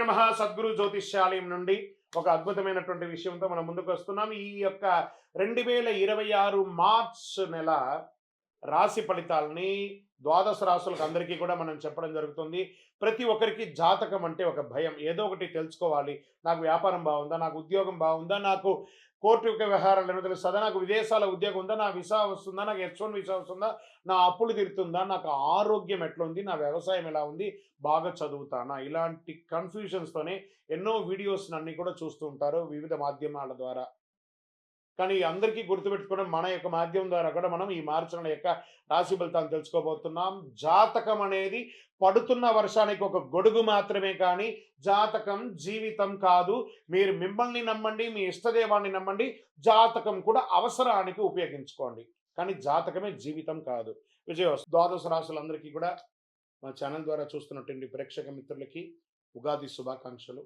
నమః. సద్గురు జ్యోతిష్యాలయం నుండి ఒక అద్భుతమైనటువంటి విషయంతో మనం ముందుకు వస్తున్నాం. ఈ యొక్క 2026 మార్చ్ నెల రాశి ఫలితాలని ద్వాదశ రాశులకు అందరికీ కూడా మనం చెప్పడం జరుగుతుంది. ప్రతి ఒక్కరికి జాతకం అంటే ఒక భయం. ఏదో ఒకటి తెలుసుకోవాలి. నాకు వ్యాపారం బాగుందా, నాకు ఉద్యోగం బాగుందా, నాకు కోర్టు యొక్క వ్యవహారాలు ఏమో తెలుస్తుందా, నాకు విదేశాల ఉద్యోగం ఉందా, నా వీసా వస్తుందా, నాకు H1 వీసా వస్తుందా, నా అప్పులు తీరుతుందా, నాకు ఆరోగ్యం ఎట్లుంది, నా వ్యవసాయం ఎలా ఉంది, బాగా చదువుతానా, ఇలాంటి కన్ఫ్యూజన్స్తోనే ఎన్నో వీడియోస్ అన్ని కూడా చూస్తూ ఉంటారు వివిధ మాధ్యమాల ద్వారా. కానీ అందరికీ గుర్తుపెట్టుకోవడం మన యొక్క మాధ్యమం ద్వారా కూడా మనం ఈ మార్చి నెల యొక్క రాశి ఫలితాలను తెలుసుకోబోతున్నాం. జాతకం అనేది పడుతున్న వర్షానికి ఒక గొడుగు మాత్రమే, కానీ జాతకం జీవితం కాదు. మీరు మిమ్మల్ని నమ్మండి, మీ ఇష్టదేవాన్ని నమ్మండి, జాతకం కూడా అవసరానికి ఉపయోగించుకోండి, కానీ జాతకమే జీవితం కాదు. విజయవస్తు. ద్వాదశ రాశులందరికీ కూడా మా ఛానల్ ద్వారా చూస్తున్నటువంటి ప్రేక్షక మిత్రులకి ఉగాది శుభాకాంక్షలు.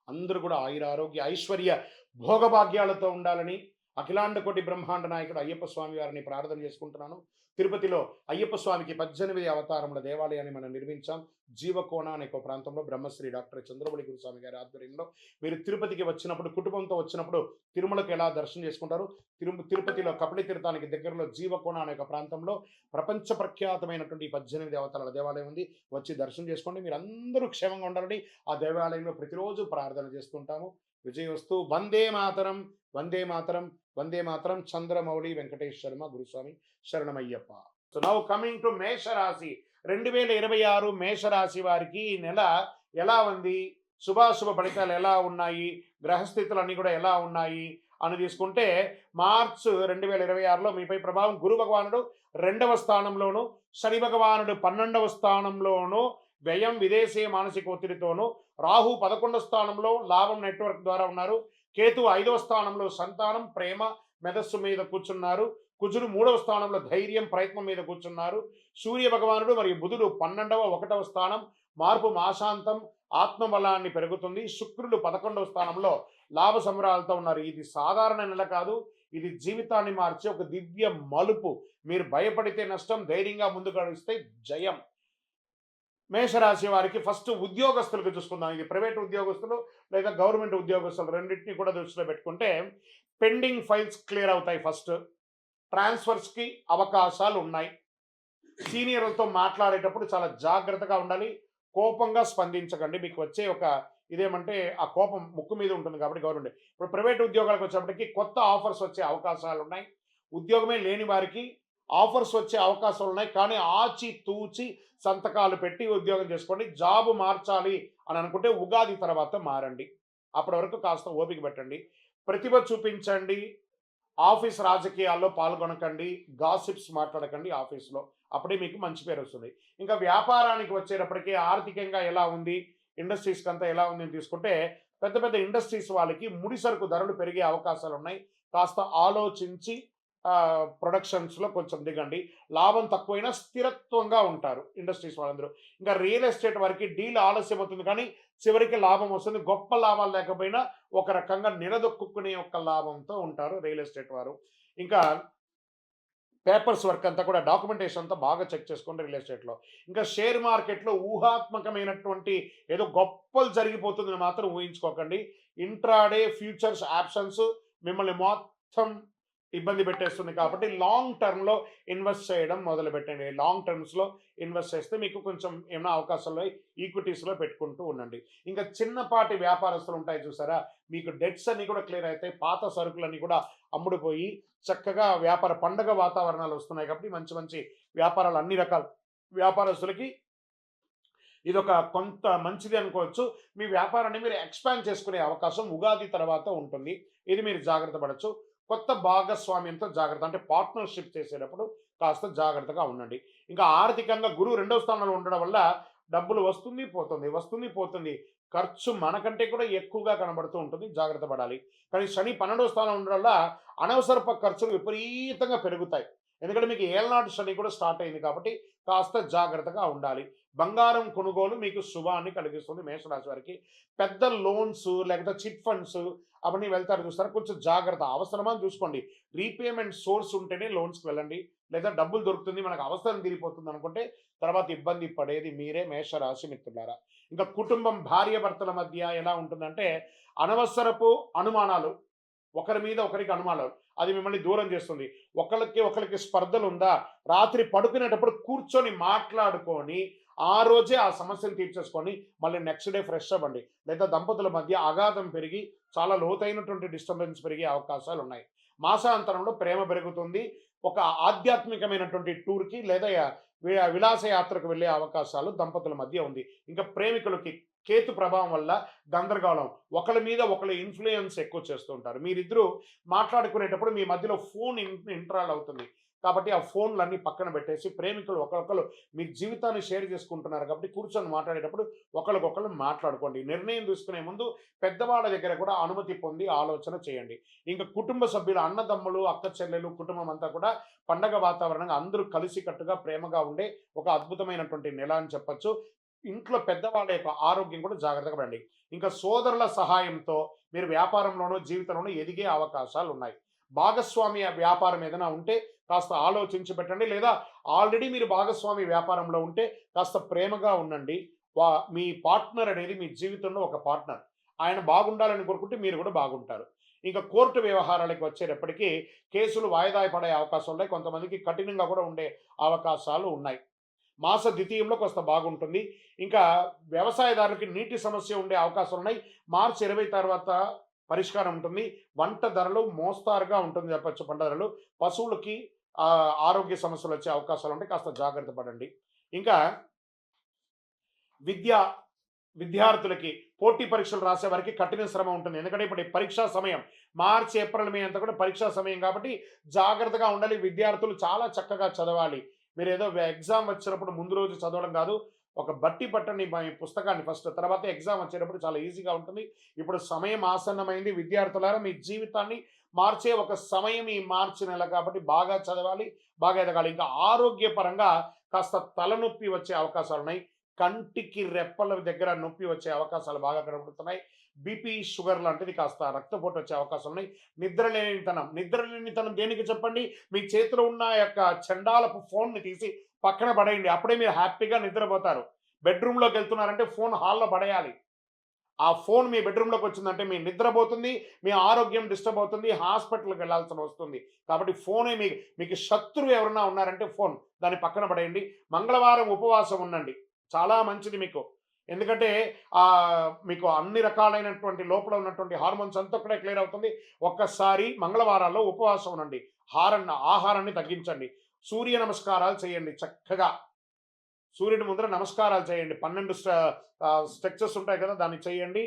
అందరూ కూడా ఆయుర ఆరోగ్య ఐశ్వర్య భోగభాగ్యాలతో ఉండాలని అఖిలాండ కోటి బ్రహ్మాండ నాయకుడు అయ్యప్ప స్వామి వారిని ప్రార్థన చేసుకుంటున్నాను. తిరుపతిలో అయ్యప్ప స్వామికి 18 అవతారముల దేవాలయాన్ని మనం నిర్మించాం. జీవకోణ అనే ఒక ప్రాంతంలో బ్రహ్మశ్రీ డాక్టర్ చంద్రబలి గురుస్వామి గారి ఆధ్వర్యంలో మీరు తిరుపతికి వచ్చినప్పుడు, కుటుంబంతో వచ్చినప్పుడు తిరుమలకు ఎలా దర్శనం చేసుకుంటారు, తిరుపతిలో కపిల తీర్థానికి దగ్గరలో జీవకోణ అనే ఒక ప్రాంతంలో ప్రపంచ ప్రఖ్యాతమైనటువంటి 18 అవతారాల దేవాలయం ఉంది. వచ్చి దర్శనం చేసుకోండి. మీరు అందరూ క్షేమంగా ఉండాలని ఆ దేవాలయంలో ప్రతిరోజు ప్రార్థన చేస్తుంటాము. విజయవస్తు. వందే మాతరం, వందే మాతరం, వందే మాతరం. చంద్రమౌళి వెంకటేష్ శర్మ గురుస్వామి శరణమయ్యప్ప. సో నౌ కమింగ్ టు మేషరాశి. 2026 మేషరాశి వారికి ఈ నెల ఎలా ఉంది, శుభాశుభ ఫలితాలు ఎలా ఉన్నాయి, గ్రహస్థితులు అన్నీ కూడా ఎలా ఉన్నాయి అని తీసుకుంటే, మార్చ్ 2026లో మీపై ప్రభావం గురు భగవానుడు 2వ స్థానంలోను, శని భగవానుడు 12వ స్థానంలోను, వ్యయం విదేశీ మానసిక ఒత్తిడితోనూ, రాహు 11వ స్థానంలో లాభం నెట్వర్క్ ద్వారా ఉన్నారు, కేతు 5వ స్థానంలో సంతానం ప్రేమ మెదస్సు మీద కూర్చున్నారు, కుజుడు 3వ స్థానంలో ధైర్యం ప్రయత్నం మీద కూర్చున్నారు, సూర్య భగవానుడు మరియు బుధుడు 12వ 1వ స్థానం మార్పు మాశాంతం ఆత్మబలాన్ని పెరుగుతుంది, శుక్రుడు 11వ స్థానంలో లాభ సంబరాలతో ఉన్నారు. ఇది సాధారణ నెల కాదు, ఇది జీవితాన్ని మార్చే ఒక దివ్య మలుపు. మీరు భయపడితే నష్టం, ధైర్యంగా ముందుకు నడిస్తే జయం. మేషరాశి వారికి ఫస్ట్ ఉద్యోగస్తులకు చూసుకుందాం. ఇది ప్రైవేట్ ఉద్యోగస్తులు లేదా గవర్నమెంట్ ఉద్యోగస్తులు రెండింటినీ కూడా దృష్టిలో పెట్టుకుంటే పెండింగ్ ఫైల్స్ క్లియర్ అవుతాయి. ఫస్ట్ ట్రాన్స్ఫర్స్కి అవకాశాలు ఉన్నాయి. సీనియర్లతో మాట్లాడేటప్పుడు చాలా జాగ్రత్తగా ఉండాలి. కోపంగా స్పందించకండి. మీకు వచ్చే ఒక ఇదేమంటే ఆ కోపం ముక్కు మీద ఉంటుంది కాబట్టి గవర్నమెంట్. ఇప్పుడు ప్రైవేట్ ఉద్యోగాలకు వచ్చేప్పటికి కొత్త ఆఫర్స్ వచ్చే అవకాశాలు ఉన్నాయి. ఉద్యోగమే లేని వారికి ఆఫర్స్ వచ్చే అవకాశాలు ఉన్నాయి, కానీ ఆచి తూచి సంతకాలు పెట్టి ఉద్యోగం చేసుకోండి. జాబు మార్చాలి అని అనుకుంటే ఉగాది తర్వాత మారండి. అప్పటి వరకు కాస్త ఓపిక పెట్టండి, ప్రతిభ చూపించండి. ఆఫీస్ రాజకీయాల్లో పాల్గొనకండి, గాసిప్స్ మాట్లాడకండి ఆఫీస్లో, అప్పుడే మీకు మంచి పేరు వస్తుంది. ఇంకా వ్యాపారానికి వచ్చేటప్పటికీ ఆర్థికంగా ఎలా ఉంది, ఇండస్ట్రీస్కి అంతా ఎలా ఉంది అని తీసుకుంటే, పెద్ద పెద్ద ఇండస్ట్రీస్ వాళ్ళకి ముడి సరుకు ధరలు పెరిగే అవకాశాలు ఉన్నాయి. కాస్త ఆలోచించి ప్రొడక్షన్స్లో కొంచెం దిగండి. లాభం తక్కువైనా స్థిరత్వంగా ఉంటారు ఇండస్ట్రీస్ వాళ్ళందరూ. ఇంకా రియల్ ఎస్టేట్ వారికి డీల్ ఆలస్యం అవుతుంది, కానీ చివరికి లాభం వస్తుంది. గొప్ప లాభాలు లేకపోయినా ఒక రకంగా నిలదొక్కునే ఒక లాభంతో ఉంటారు రియల్ ఎస్టేట్ వారు. ఇంకా పేపర్స్ వర్క్ అంతా కూడా డాక్యుమెంటేషన్ అంతా బాగా చెక్ చేసుకోండి రియల్ ఎస్టేట్లో. ఇంకా షేర్ మార్కెట్లో ఊహాత్మకమైనటువంటి ఏదో గొప్పలు జరిగిపోతుందని మాత్రం ఊహించుకోకండి. ఇంట్రాడే ఫ్యూచర్స్ ఆప్షన్స్ మిమ్మల్ని మొత్తం ఇబ్బంది పెట్టేస్తుంది కాబట్టి లాంగ్ టర్మ్లో ఇన్వెస్ట్ చేయడం మొదలు పెట్టండి. లాంగ్ టర్మ్స్లో ఇన్వెస్ట్ చేస్తే మీకు కొంచెం ఏమైనా అవకాశాలు ఈక్విటీస్లో పెట్టుకుంటూ ఉండండి. ఇంకా చిన్నపాటి వ్యాపారస్తులు ఉంటాయి చూసారా, మీకు డెట్స్ అన్ని కూడా క్లియర్ అవుతాయి. పాత సరుకులన్నీ కూడా అమ్ముడుపోయి చక్కగా వ్యాపార పండగ వాతావరణాలు వస్తున్నాయి కాబట్టి మంచి మంచి వ్యాపారాలు అన్ని రకాల వ్యాపారస్తులకి ఇదొక కొంత మంచిది అనుకోవచ్చు. మీ వ్యాపారాన్ని మీరు ఎక్స్పాండ్ చేసుకునే అవకాశం ఉగాది తర్వాత ఉంటుంది. ఇది మీరు జాగ్రత్త పడవచ్చు. కొత్త భాగస్వామ్యంతో జాగ్రత్త, అంటే పార్ట్నర్షిప్ చేసేటప్పుడు కాస్త జాగ్రత్తగా ఉండండి. ఇంకా ఆర్థికంగా గురువు 2వ స్థానంలో ఉండడం వల్ల డబ్బులు వస్తుంది పోతుంది, వస్తుంది పోతుంది, ఖర్చు మనకంటే కూడా ఎక్కువగా కనబడుతూ ఉంటుంది, జాగ్రత్త పడాలి. కానీ శని 12వ స్థానంలో ఉండడం వల్ల అనవసరపు ఖర్చులు విపరీతంగా పెరుగుతాయి. ఎందుకంటే మీకు ఏళ్ళనాటి శని కూడా స్టార్ట్ అయింది కాబట్టి కాస్త జాగ్రత్తగా ఉండాలి. బంగారం కొనుగోలు మీకు శుభాన్ని కలిగిస్తుంది. మేషరాశి వారికి పెద్ద లోన్స్ లేకపోతే చిట్ ఫండ్స్ అవన్నీ వెళ్తారు చూస్తారా, కొంచెం జాగ్రత్త, అవసరమా చూసుకోండి. రీపేమెంట్ సోర్స్ ఉంటేనే లోన్స్కి వెళ్ళండి, లేదా డబ్బులు దొరుకుతుంది మనకు అవసరం తీరిపోతుంది అనుకుంటే తర్వాత ఇబ్బంది పడేది మీరే మేషరాశి మిత్రులారా. ఇంకా కుటుంబం భార్యాభర్తల మధ్య ఎలా ఉంటుందంటే అనవసరపు అనుమానాలు, ఒకరి మీద ఒకరికి అనుమానాలు, అది మిమ్మల్ని దూరం చేస్తుంది. ఒకళ్ళకి స్పర్ధలుందా? రాత్రి పడుకునేటప్పుడు కూర్చొని మాట్లాడుకొని, ఆ రోజే ఆ సమస్యను తీర్చేసుకొని, మళ్ళీ నెక్స్ట్ డే ఫ్రెష్ అవ్వండి. లేదా దంపతుల మధ్య అగాధం పెరిగి, చాలా లోతైనటువంటి డిస్టర్బెన్స్ పెరిగే అవకాశాలున్నాయి. మాసాంతరంలో ప్రేమ పెరుగుతుంది. ఒక ఆధ్యాత్మికమైనటువంటి టూర్‌కి లేదా విలాస యాత్రకు వెళ్ళే అవకాశాలు దంపతుల మధ్య ఉంది. ఇంకా ప్రేమికులకి కేతు ప్రభావం వల్ల గందరగోళం. ఒకళ్ళ మీద ఒకళ్ళ ఇన్‌ఫ్లూయెన్స్ ఎక్కువ చేస్తూ ఉంటారు. మీరిద్దరూ మాట్లాడుకునేటప్పుడు మీ మధ్యలో ఫోన్ ఇంటరాల్ అవుతుంది. కాబట్టి ఆ ఫోన్‌లన్నీ పక్కన పెట్టేసి ప్రేమికులు ఒకళ్ళొకళ్ళు మీ జీవితాన్ని షేర్ చేసుకుంటున్నారు కాబట్టి కూర్చొని మాట్లాడేటప్పుడు ఒకళ్ళకొకళ్ళు మాట్లాడుకోండి. నిర్ణయం తీసుకునే ముందు పెద్దవాళ్ళ దగ్గర కూడా అనుమతి పొంది ఆలోచన చేయండి. ఇంకా కుటుంబ సభ్యులు అన్నదమ్ములు, అక్క చెల్లెలు కుటుంబం అంతా కూడా పండగ వాతావరణంగా అందరూ కలిసికట్టుగా ప్రేమగా ఉండే ఒక అద్భుతమైనటువంటి నెల అని చెప్పొచ్చు. ఇంట్లో పెద్దవాళ్ళ యొక్క ఆరోగ్యం కూడా జాగ్రత్తగా పడండి. ఇంకా సోదరుల సహాయంతో మీరు వ్యాపారంలోనో, జీవితంలోనో ఎదిగే అవకాశాలున్నాయి. భాగస్వామ్య వ్యాపారం ఏదైనా ఉంటే కాస్త ఆలోచించి పెట్టండి. లేదా ఆల్రెడీ మీరు భాగస్వామి వ్యాపారంలో ఉంటే కాస్త ప్రేమగా ఉండండి. మీ పార్ట్నర్ అనేది మీ జీవితంలో ఒక పార్ట్నర్. ఆయన బాగుండాలని కోరుకుంటే మీరు కూడా బాగుంటారు. ఇంకా కోర్టు వ్యవహారాలకు వచ్చేటప్పటికి కేసులు వాయిదా పడే అవకాశం ఉన్నాయి. కొంతమందికి కఠినంగా కూడా ఉండే అవకాశాలు ఉన్నాయి. మాస ద్వితీయంలో కొంత బాగుంటుంది. ఇంకా వ్యవసాయదారులకి నీటి సమస్య ఉండే అవకాశాలున్నాయి. మార్చి 20 తర్వాత పరిష్కారం ఉంటుంది. వంట ధరలు మోస్తారుగా ఉంటుంది చెప్పొచ్చు. పంట ధరలు పశువులకి ఆరోగ్య సమస్యలొచ్చే అవకాశాలుంటాయి. కాస్త జాగ్రత్త పడండి. ఇంకా విద్యా విద్యార్థులకి పోటీ పరీక్షలు రాసే వారికి కఠిన శ్రమ ఉంటుంది. ఎందుకంటే ఇప్పుడు ఈ పరీక్షా సమయం మార్చి, ఏప్రిల్, మే అంతా కూడా పరీక్షా సమయం కాబట్టి జాగ్రత్తగా ఉండాలి. విద్యార్థులు చాలా చక్కగా చదవాలి. మీరేదో ఎగ్జామ్ వచ్చినప్పుడు ముందు రోజు చదవడం కాదు. ఒక బట్టి పట్టండి మీ పుస్తకాన్ని ఫస్ట్. తర్వాత ఎగ్జామ్ వచ్చేటప్పుడు చాలా ఈజీగా ఉంటుంది. ఇప్పుడు సమయం ఆసన్నమైంది. విద్యార్థులారా మీ జీవితాన్ని మార్చే ఒక సమయం ఈ మార్చి నెల కాబట్టి బాగా చదవాలి, బాగా ఎదగాలి. ఇంకా ఆరోగ్యపరంగా కాస్త తలనొప్పి వచ్చే అవకాశాలున్నాయి. కంటికి రెప్పల దగ్గర నొప్పి వచ్చే అవకాశాలు బాగా కనబడుతున్నాయి. బీపీ, షుగర్ లాంటిది కాస్త రక్తపోటు వచ్చే అవకాశాలు ఉన్నాయి. నిద్రలేనితనం దేనికి చెప్పండి? మీ చేతిలో ఉన్న యొక్క చండాలపు ఫోన్‌ని తీసి పక్కన పడేయండి. అప్పుడే మీరు హ్యాపీగా నిద్రపోతారు. బెడ్‌రూమ్‌లోకి వెళ్తున్నారంటే ఫోన్ హాల్‌లో పడేయాలి. ఆ ఫోన్ మీ బెడ్‌రూమ్‌లోకి వచ్చిందంటే మీ నిద్ర పోతుంది, మీ ఆరోగ్యం డిస్టర్బ్ అవుతుంది, హాస్పిటల్‌కి వెళ్ళాల్సి వస్తుంది. కాబట్టి ఫోనే మీకు శత్రువు ఎవరైనా ఉన్నారంటే ఫోన్. దాన్ని పక్కన పడేయండి. మంగళవారం ఉపవాసం ఉండండి. చాలా మంచిది మీకు. ఎందుకంటే మీకు అన్ని రకాలైనటువంటి లోపల ఉన్నటువంటి హార్మోన్స్ అంతా కూడా క్లియర్ అవుతుంది. ఒక్కసారి మంగళవారాల్లో ఉపవాసం ఉండండి. ఆహారాన్ని తగ్గించండి. సూర్య నమస్కారాలు చేయండి చక్కగా. సూర్యుడి ముందర నమస్కారాలు చేయండి. 12 స్ట్రెచెస్ ఉంటాయి కదా! దాన్ని చేయండి.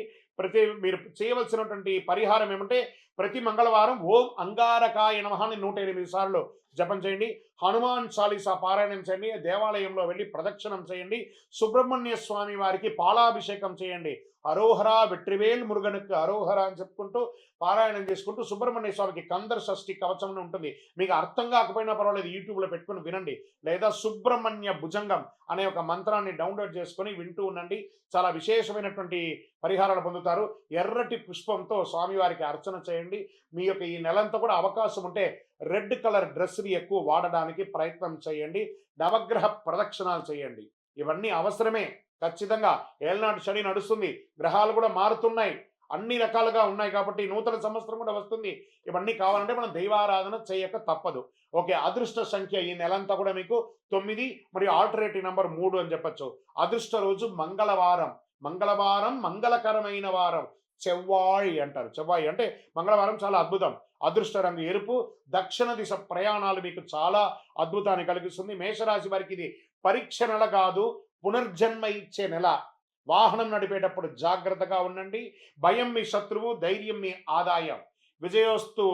మీరు చేయవలసినటువంటి పరిహారం ఏమంటే ప్రతి మంగళవారం ఓం అంగారకాయ నమః అని 108 సార్లు జపం చేయండి. హనుమాన్ చాలీసా పారాయణం చేయండి. దేవాలయంలో వెళ్ళి ప్రదక్షిణం చేయండి. సుబ్రహ్మణ్య స్వామి వారికి పాలాభిషేకం చేయండి. అరోహరా వెట్రివేల్ మురుగనుకు అరోహర అని చెప్పుకుంటూ పారాయణం చేసుకుంటూ సుబ్రహ్మణ్య స్వామికి కందర్ షష్ఠి కవచం ఉంటుంది. మీకు అర్థం కాకపోయినా పర్వాలేదు, యూట్యూబ్లో పెట్టుకుని వినండి. లేదా సుబ్రహ్మణ్య భుజంగం అనే ఒక మంత్రాన్ని డౌన్లోడ్ చేసుకొని వింటూ ఉండండి. చాలా విశేషమైనటువంటి పరిహారాలు పొందుతారు. ఎర్రటి పుష్పంతో స్వామివారికి అర్చన చేయండి. మీ యొక్క ఈ నెలంతా కూడా అవకాశం ఉంటే రెడ్ కలర్ డ్రెస్ని ఎక్కువ వాడడానికి ప్రయత్నం చేయండి. నవగ్రహ ప్రదక్షిణాలు చేయండి. ఇవన్నీ అవసరమే. ఖచ్చితంగా ఏళ్నాటి శని నడుస్తుంది. గ్రహాలు కూడా మారుతున్నాయి. అన్ని రకాలుగా ఉన్నాయి కాబట్టి నూతన సంవత్సరం కూడా వస్తుంది. ఇవన్నీ కావాలంటే మనం దైవారాధన చేయక తప్పదు. ఓకే. అదృష్ట సంఖ్య ఈ నెలంతా కూడా మీకు 9 మరియు ఆల్టర్నేటివ్ నంబర్ 3 అని చెప్పొచ్చు. అదృష్ట రోజు మంగళవారం. మంగళవారం మంగళకరమైన వారం. చెవ్వాయి అంటారు. చెవ్వాయి అంటే మంగళవారం చాలా అద్భుతం. అదృష్ట రంగు ఎరుపు. దక్షిణ దిశ ప్రయాణాలు మీకు చాలా అద్భుతాన్ని కలిగిస్తుంది. మేషరాశి వారికి ఇది పరీక్ష నెల కాదు, పునర్జన్మ ఇచ్చే నెల. వాహనం నడిపేటప్పుడు జాగ్రత్తగా ఉండండి. భయం మీ శత్రువు, ధైర్యం మీ ఆదాయం. విజయోస్తు.